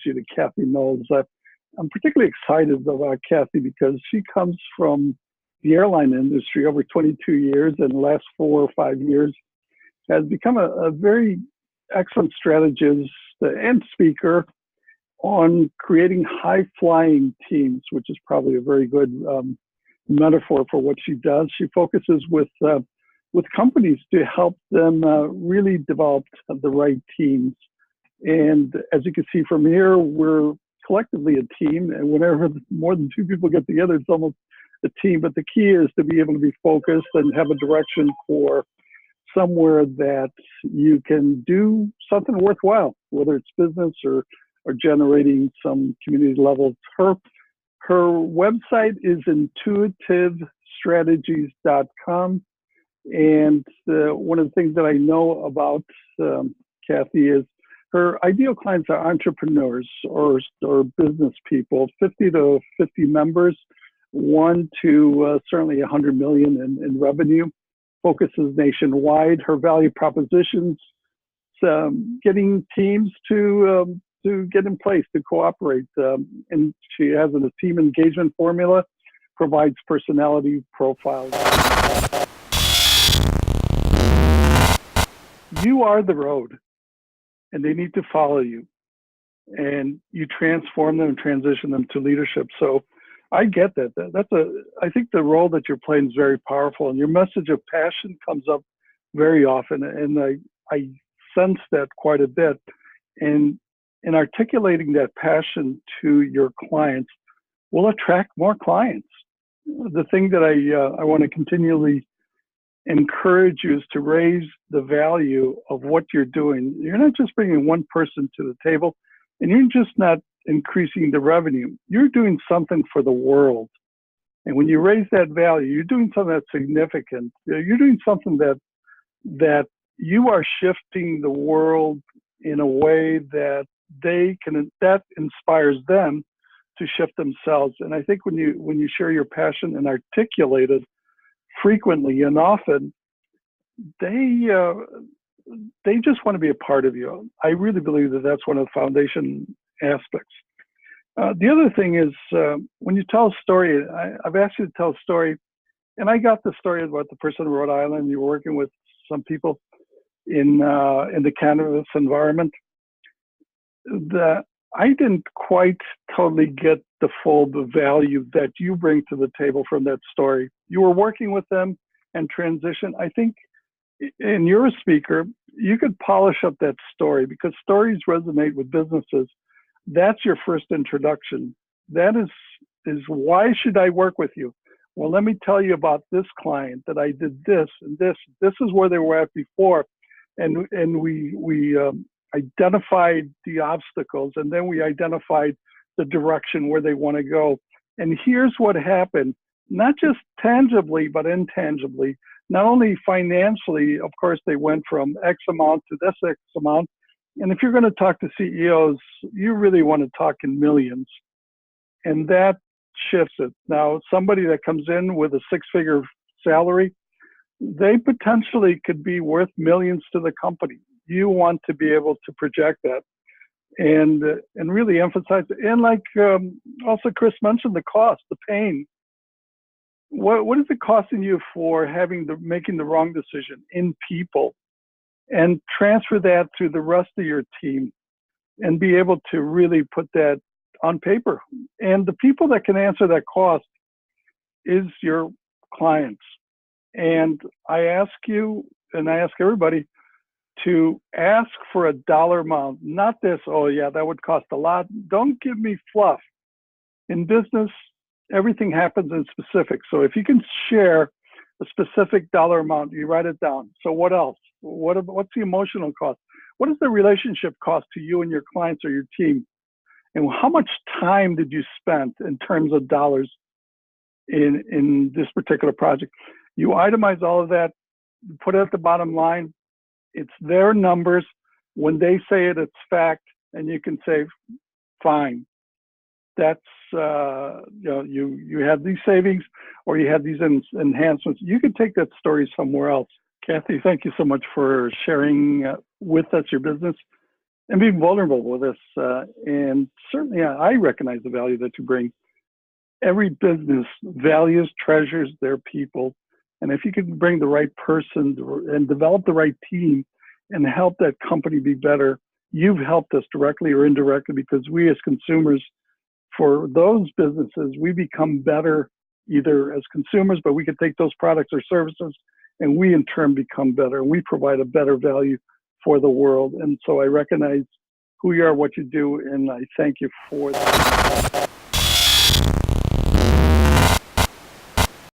you to Kathy Knowles. I'm particularly excited about Kathy because she comes from the airline industry over 22 years, and the last 4 or 5 years has become a very excellent strategist and speaker on creating high-flying teams, which is probably a very good metaphor for what she does. She focuses with companies to help them really develop the right teams. And as you can see from here, we're collectively a team, and whenever more than 2 people get together, it's almost a team. But the key is to be able to be focused and have a direction for somewhere that you can do something worthwhile, whether it's business or generating some community level. Her website is intuitivestrategies.com. And one of the things that I know about Kathy is her ideal clients are entrepreneurs or business people, 50 to 50 members, 1 to certainly 100 million in revenue. Focuses nationwide. Her value propositions, getting teams to get in place to cooperate, and she has a team engagement formula, provides personality profiles. You are the road, and they need to follow you, and you transform them and transition them to leadership. So I get that. I think the role that you're playing is very powerful, and your message of passion comes up very often, and I sense that quite a bit. And in articulating that passion to your clients will attract more clients. The thing that I want to continually encourage you is to raise the value of what you're doing. You're not just bringing one person to the table, and you're just not increasing the revenue. You're doing something for the world. And when you raise that value, you're doing something that's significant. You're doing something that you are shifting the world in a way that that inspires them to shift themselves. And I think when you share your passion and articulate it frequently and often, they just want to be a part of you. I really believe that that's one of the foundation aspects. The other thing is when you tell a story, I've asked you to tell a story, and I got the story about the person in Rhode Island. You were working with some people in the cannabis environment. I didn't quite totally get the full value that you bring to the table from that story. You were working with them and transition. I think, and you're a speaker, you could polish up that story because stories resonate with businesses. That's your first introduction. That is why should I work with you? Well, let me tell you about this client that I did this and this. This is where they were at before, and we identified the obstacles, and then we identified the direction where they want to go. And here's what happened, not just tangibly, but intangibly. Not only financially, of course, they went from X amount to this X amount. And if you're going to talk to CEOs, you really want to talk in millions. And that shifts it. Now, somebody that comes in with a 6-figure salary, they potentially could be worth millions to the company. You want to be able to project that and really emphasize it. And like also Chris mentioned, the cost, the pain. What is it costing you for making the wrong decision in people, and transfer that to the rest of your team and be able to really put that on paper. And the people that can answer that cost is your clients. And I ask you, and I ask everybody, to ask for a dollar amount, not this, oh yeah, that would cost a lot. Don't give me fluff. In business, everything happens in specifics. So if you can share a specific dollar amount, you write it down. So what else? What's the emotional cost? What is the relationship cost to you and your clients or your team? And how much time did you spend in terms of dollars in this particular project? You itemize all of that, put it at the bottom line. It's their numbers. When they say it, it's fact, and you can say, fine. That's you had these savings, or you had these enhancements. You can take that story somewhere else. Kathy, thank you so much for sharing with us your business. and being vulnerable with us. And certainly, I recognize the value that you bring. Every business values, treasures their people. And if you can bring the right person and develop the right team and help that company be better, you've helped us directly or indirectly, because we as consumers, for those businesses, we become better either as consumers, but we can take those products or services and we in turn become better. We provide a better value for the world. And so I recognize who you are, what you do, and I thank you for that.